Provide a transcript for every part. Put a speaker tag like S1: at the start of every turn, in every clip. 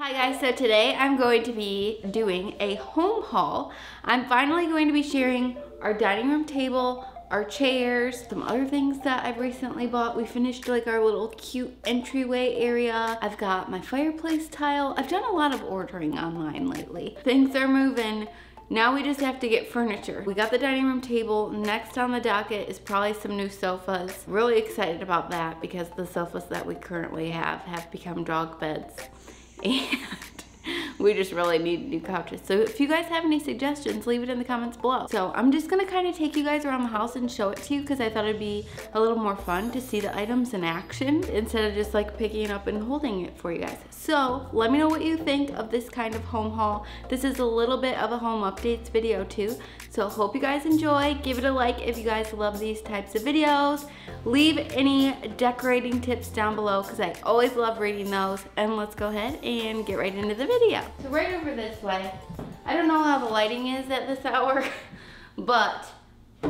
S1: Hi guys, so today I'm going to be doing a home haul. I'm finally going to be sharing our dining room table, our chairs, some other things that I've recently bought. We finished like our little cute entryway area. I've got my fireplace tile. I've done a lot of ordering online lately. Things are moving. Now we just have to get furniture. We got the dining room table. Next on the docket is probably some new sofas. Really excited about that because the sofas that we currently have become dog beds. And we just really need new couches. So if you guys have any suggestions, leave it in the comments below. So I'm just gonna kind of take you guys around the house and show it to you because I thought it'd be a little more fun to see the items in action instead of just like picking it up and holding it for you guys. So let me know what you think of this kind of home haul. This is a little bit of a home updates video too. So hope you guys enjoy. Give it a like if you guys love these types of videos. Leave any decorating tips down below because I always love reading those. And let's go ahead and get right into the video. So right over this way, I don't know how the lighting is at this hour, but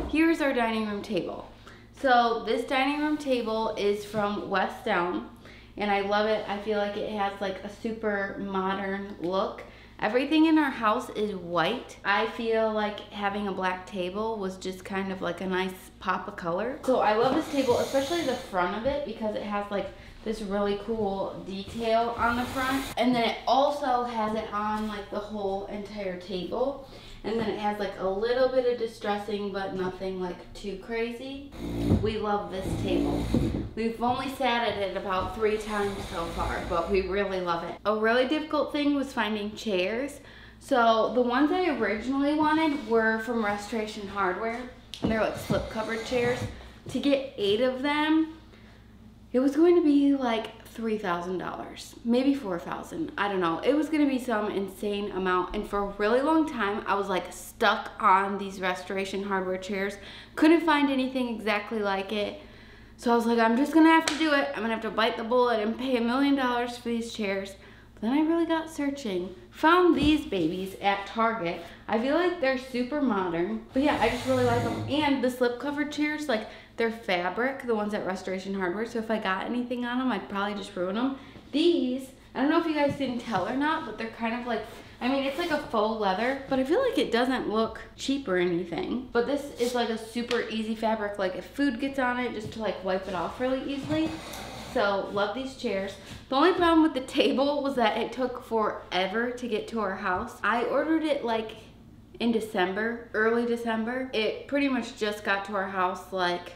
S1: here's our dining room table. So this dining room table is from West Elm and I love it. I feel like it has like a super modern look. Everything in our house is white. I feel like having a black table was just kind of like a nice pop of color. So I love this table, especially the front of it because it has like this really cool detail on the front. And then it also has it on like the whole entire table. And then it has like a little bit of distressing, but nothing like too crazy. We love this table. We've only sat at it about 3 times so far, but we really love it. A really difficult thing was finding chairs. So the ones I originally wanted were from Restoration Hardware. And they're like slip covered chairs. To get 8 of them, it was going to be like $3,000, maybe $4,000, I don't know. It was gonna be some insane amount, and for a really long time, I was like stuck on these Restoration Hardware chairs. Couldn't find anything exactly like it. So I was like, I'm just gonna have to do it. I'm gonna have to bite the bullet and pay $1 million for these chairs. But then I really got searching. Found these babies at Target. I feel like they're super modern, but yeah, I just really like them. And the slip covered chairs, like they're fabric, the ones at Restoration Hardware, so if I got anything on them, I'd probably just ruin them. These, I don't know if you guys can tell or not, but they're kind of like, I mean, it's like a faux leather, but I feel like it doesn't look cheap or anything. But this is like a super easy fabric, like if food gets on it, just to like wipe it off really easily. So, love these chairs. The only problem with the table was that it took forever to get to our house. I ordered it like in December, early December. It pretty much just got to our house like,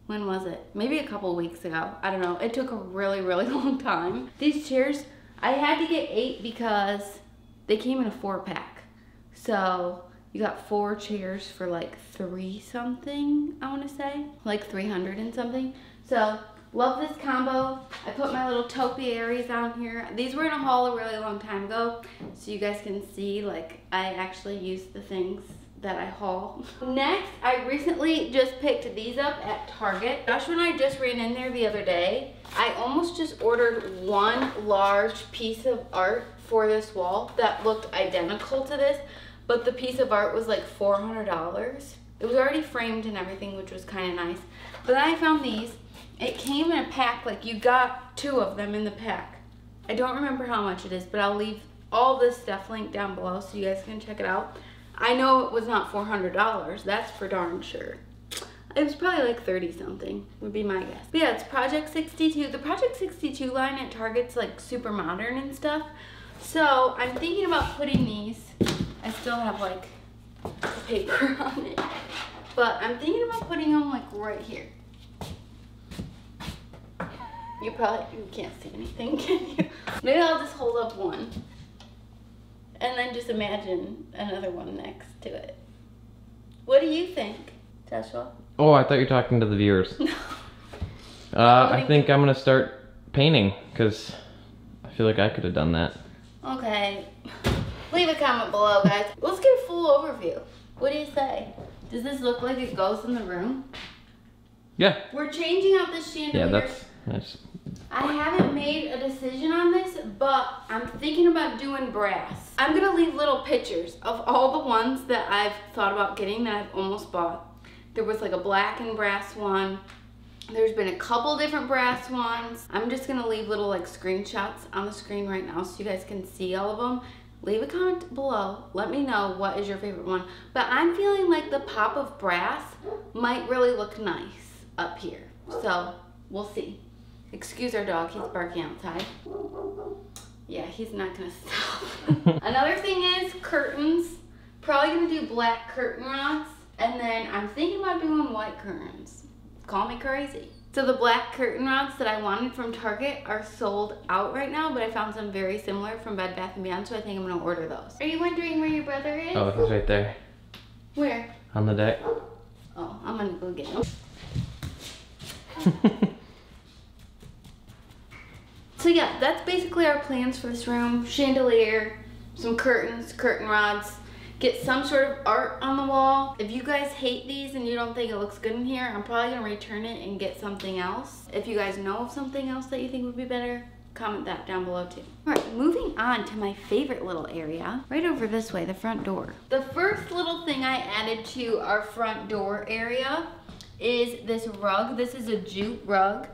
S1: when was it? Maybe a couple weeks ago. I don't know. It took a really, really long time. These chairs, I had to get 8 because they came in a 4-pack. So you got 4 chairs for like 3 something, I want to say. Like 300 and something. So love this combo. I put my little topiaries on here. These were in a haul a really long time ago. So you guys can see like I actually use the things that I haul. Next, I recently just picked these up at Target. Joshua and I just ran in there the other day. I almost just ordered one large piece of art for this wall that looked identical to this, but the piece of art was like $400. It was already framed and everything, which was kind of nice. But then I found these. It came in a pack, like you got 2 of them in the pack. I don't remember how much it is, but I'll leave all this stuff linked down below so you guys can check it out. I know it was not $400, that's for darn sure. It was probably like 30 something, would be my guess. But yeah, it's Project 62. The Project 62 line at Target's like super modern and stuff. So I'm thinking about putting these, I still have like paper on it, but I'm thinking about putting them like right here. You can't see anything, can you? Maybe I'll just hold up one. And then just imagine another one next to it. What do you think, Joshua?
S2: Oh, I thought you were talking to the viewers.
S1: No.
S2: I think I'm gonna start painting because I feel like I could have done that.
S1: Okay. Leave a comment below, guys. Let's get a full overview. What do you say? Does this look like it goes in the room?
S2: Yeah.
S1: We're changing out this chandelier.
S2: Yeah, that's nice.
S1: I haven't made a decision on this, but I'm thinking about doing brass. I'm gonna leave little pictures of all the ones that I've thought about getting that I've almost bought. There was like a black and brass one, There's been a couple different brass ones. I'm just gonna leave little like screenshots on the screen right now so you guys can see all of them. Leave a comment below. Let me know what is your favorite one. But I'm feeling like the pop of brass might really look nice up here. So we'll see. Excuse our dog, he's barking outside. Yeah, he's not gonna stop. Another thing is curtains. Probably gonna do black curtain rods. And then I'm thinking about doing white curtains. Call me crazy. So the black curtain rods that I wanted from Target are sold out right now, but I found some very similar from Bed Bath & Beyond, so I think I'm gonna order those. Are you wondering where your brother is?
S2: Oh, he's right there.
S1: Where?
S2: On the deck.
S1: Oh, I'm gonna go get him. So yeah, that's basically our plans for this room. Chandelier, some curtains, curtain rods, get some sort of art on the wall. If you guys hate these and you don't think it looks good in here, I'm probably gonna return it and get something else. If you guys know of something else that you think would be better, comment that down below too. All right, moving on to my favorite little area, right over this way, the front door. The first little thing I added to our front door area is this rug. This is a jute rug.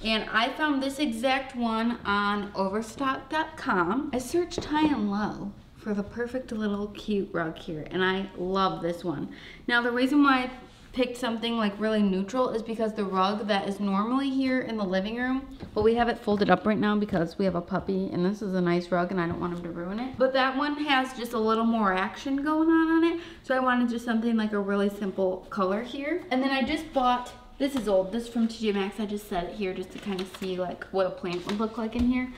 S1: And I found this exact one on overstock.com. I searched high and low for the perfect little cute rug here, and I love this one. Now the reason why I picked something like really neutral is because the rug that is normally here in the living room, well, we have it folded up right now because we have a puppy and this is a nice rug and I don't want him to ruin it. But that one has just a little more action going on it. So I wanted just something like a really simple color here. And then I just bought, this is old, this is from TJ Maxx. I just set it here just to kind of see like what a plant would look like in here.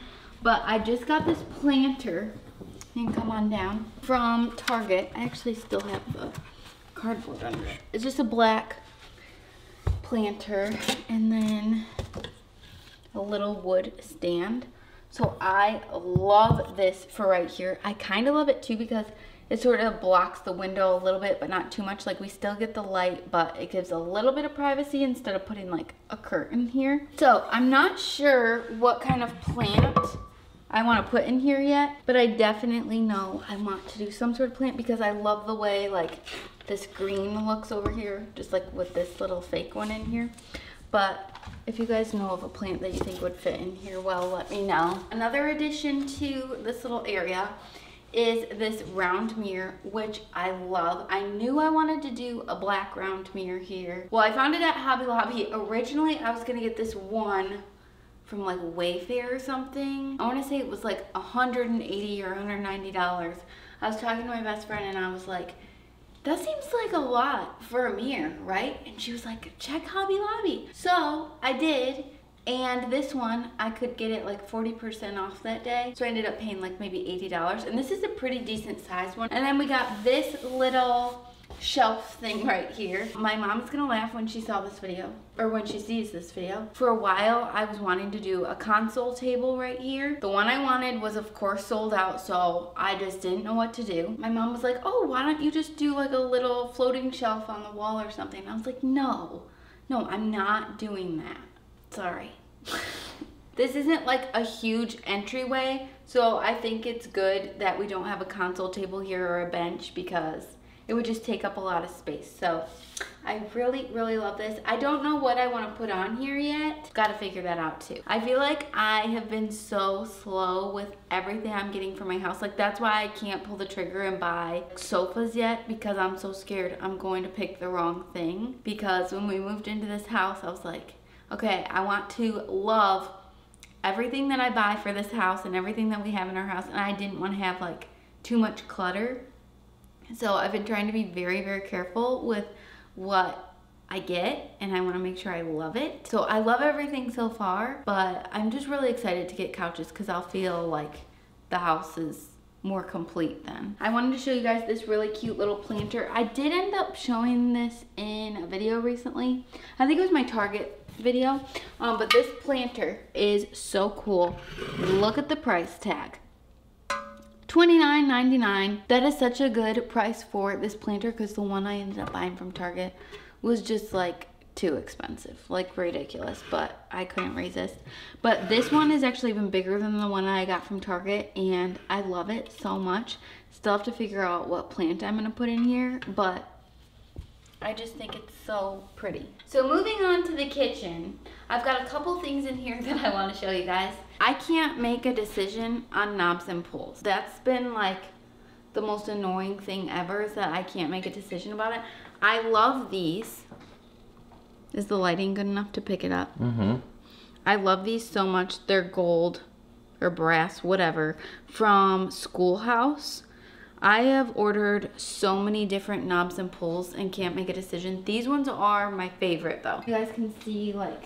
S1: But I just got this planter, you can come on down, from Target. I actually still have the cardboard under it. It's just a black planter and then a little wood stand. So I love this for right here. I kind of love it too because it sort of blocks the window a little bit, but not too much. Like we still get the light, but it gives a little bit of privacy instead of putting like a curtain here. So I'm not sure what kind of plant I want to put in here yet, but I definitely know I want to do some sort of plant because I love the way like this green looks over here, just like with this little fake one in here. But if you guys know of a plant that you think would fit in here, well, let me know. Another addition to this little area is this round mirror, which I love. I knew I wanted to do a black round mirror here. Well, I found it at Hobby Lobby. Originally, I was gonna get this one from like Wayfair or something. I wanna say it was like $180 or $190. I was talking to my best friend and I was like, that seems like a lot for a mirror, right? And she was like, check Hobby Lobby. So I did. And this one, I could get it like 40% off that day. So I ended up paying like maybe $80. And this is a pretty decent sized one. And then we got this little shelf thing right here. My mom's gonna laugh when she saw this video, or when she sees this video. For a while, I was wanting to do a console table right here. The one I wanted was of course sold out, so I just didn't know what to do. My mom was like, oh, why don't you just do like a little floating shelf on the wall or something? And I was like, no, I'm not doing that. Sorry. This isn't like a huge entryway, so I think it's good that we don't have a console table here or a bench because it would just take up a lot of space. So I really, really love this. I don't know what I want to put on here yet. Gotta figure that out too. I feel like I have been so slow with everything I'm getting for my house. Like that's why I can't pull the trigger and buy sofas yet, because I'm so scared I'm going to pick the wrong thing. Because when we moved into this house, I was like, okay, I want to love everything that I buy for this house and everything that we have in our house, and I didn't want to have like too much clutter. So I've been trying to be very, very careful with what I get, and I want to make sure I love it. So I love everything so far, but I'm just really excited to get couches because I'll feel like the house is more complete then. I wanted to show you guys this really cute little planter. I did end up showing this in a video recently. I think it was my Target video, but this planter is so cool. Look at the price tag. $29.99. That is such a good price for this planter because the one I ended up buying from Target was just like too expensive, like ridiculous, but I couldn't resist. But this one is actually even bigger than the one I got from Target, and I love it so much. Still have to figure out what plant I'm gonna put in here, but I just think it's so pretty. So moving on to the kitchen, I've got a couple things in here that I want to show you guys. I can't make a decision on knobs and pulls. That's been like the most annoying thing ever, is that I can't make a decision about it. I love these. Is the lighting good enough to pick it up?
S2: Mm-hmm.
S1: I love these so much. They're gold or brass, whatever, from Schoolhouse. I have ordered so many different knobs and pulls and can't make a decision. These ones are my favorite though. You guys can see, like,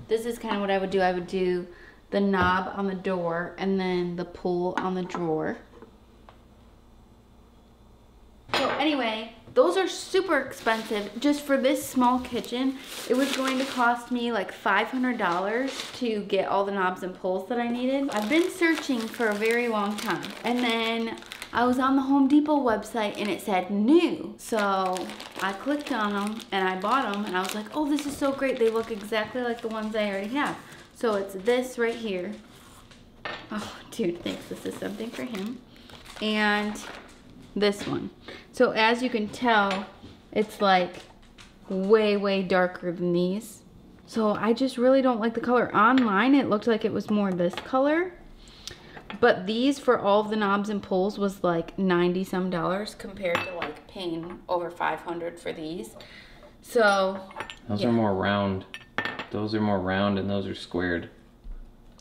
S1: this is kind of what I would do. I would do the knob on the door and then the pull on the drawer. So anyway, those are super expensive. Just for this small kitchen, it was going to cost me like $500 to get all the knobs and pulls that I needed. I've been searching for a very long time. And then I was on the Home Depot website and it said new. So I clicked on them and I bought them and I was like, oh, this is so great. They look exactly like the ones I already have. So it's this right here. Oh, dude thinks this is something for him. And this one. So as you can tell, it's like way darker than these. So I just really don't like the color. Online it looked like it was more this color, but these for all of the knobs and pulls was like $90 some compared to like paying over $500 for these. So
S2: those are more round. Those are more round and those are squared.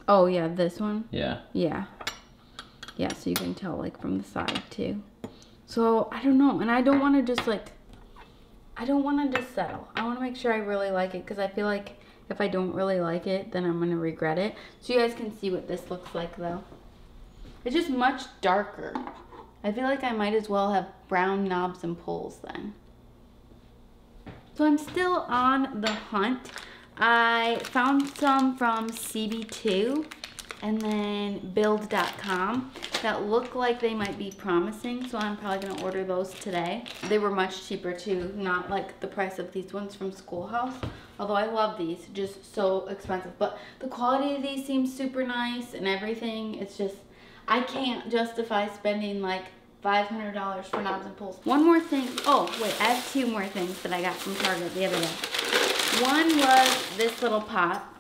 S1: Oh yeah, this one?
S2: Yeah.
S1: Yeah, so you can tell like from the side too. So I don't know, and I don't want to just like, I don't want to just settle. I want to make sure I really like it, because I feel like if I don't really like it, then I'm going to regret it. So you guys can see what this looks like though. It's just much darker. I feel like I might as well have brown knobs and pulls then. So I'm still on the hunt. I found some from CB2 and then build.com that look like they might be promising, so I'm probably gonna order those today. They were much cheaper too, not like the price of these ones from Schoolhouse, although I love these, just so expensive. But the quality of these seems super nice and everything. It's just, I can't justify spending like $500 for knobs and pulls. One more thing, oh wait, I have two more things that I got from Target the other day. One was this little pot.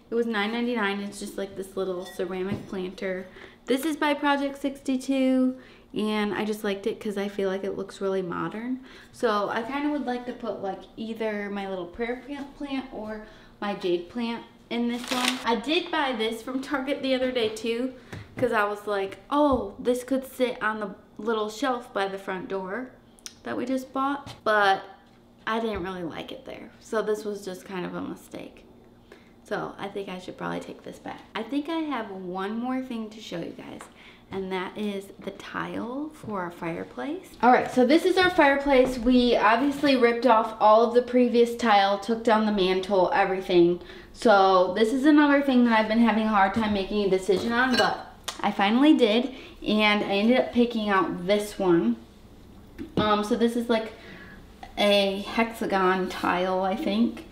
S1: It was $9.99. It's just like this little ceramic planter. This is by Project 62, and I just liked it because I feel like it looks really modern. So I kind of would like to put like either my little prayer plant or my jade plant in this one. I did buy this from Target the other day too, because I was like, oh, this could sit on the little shelf by the front door that we just bought, but I didn't really like it there. So this was just kind of a mistake. So I think I should probably take this back. I think I have one more thing to show you guys, and that is the tile for our fireplace. All right, so this is our fireplace. We obviously ripped off all of the previous tile, took down the mantle, everything. So this is another thing that I've been having a hard time making a decision on, but I finally did, and I ended up picking out this one. So this is like a hexagon tile, I think.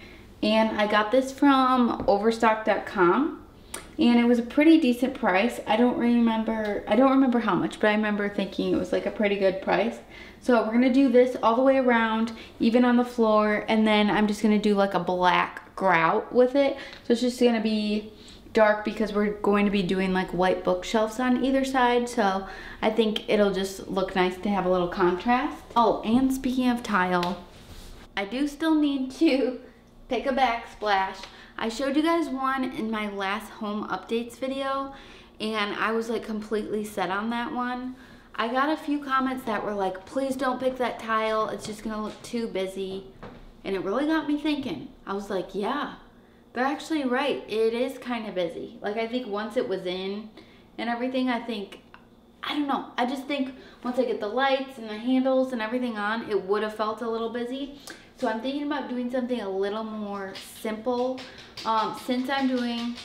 S1: And I got this from overstock.com, and it was a pretty decent price. I don't remember how much, but I remember thinking it was like a pretty good price. So we're gonna do this all the way around, even on the floor, and then I'm just gonna do like a black grout with it. So it's just gonna be dark because we're going to be doing like white bookshelves on either side. So I think it'll just look nice to have a little contrast. Oh, and speaking of tile, I do still need to pick a backsplash. I showed you guys one in my last home updates video, and I was like completely set on that one. I got a few comments that were like, please don't pick that tile, it's just gonna look too busy. And it really got me thinking. I was like, yeah, they're actually right. It is kind of busy. Like, I think once it was in and everything, I don't know. I just think once I get the lights and the handles and everything on, it would have felt a little busy. So I'm thinking about doing something a little more simple. Since I'm doing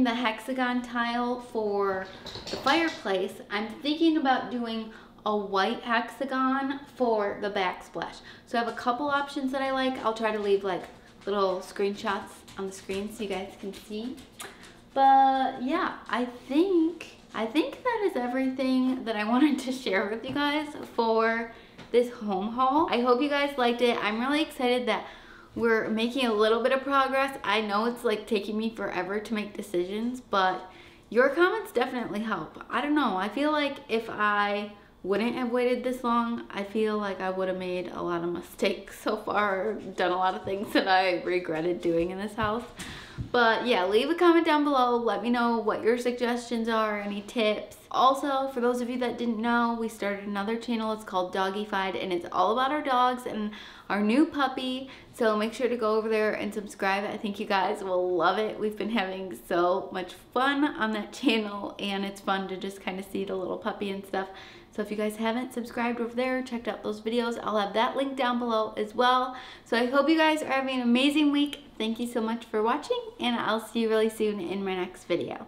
S1: the hexagon tile for the fireplace, I'm thinking about doing a white hexagon for the backsplash. So I have a couple options that I like. I'll try to leave like little screenshots on the screen so you guys can see. But yeah, I think that is everything that I wanted to share with you guys for this home haul. I hope you guys liked it. I'm really excited that we're making a little bit of progress. I know it's like taking me forever to make decisions, but your comments definitely help. I don't know. I feel like if I wouldn't have waited this long, I feel like I would have made a lot of mistakes so far, done a lot of things that I regretted doing in this house. But yeah, leave a comment down below. Let me know what your suggestions are, any tips. Also, for those of you that didn't know, we started another channel. It's called Doggified, and it's all about our dogs and our new puppy. So make sure to go over there and subscribe. I think you guys will love it. We've been having so much fun on that channel, and it's fun to just kind of see the little puppy and stuff. So if you guys haven't subscribed over there, checked out those videos, I'll have that link down below as well. So I hope you guys are having an amazing week. Thank you so much for watching, and I'll see you really soon in my next video.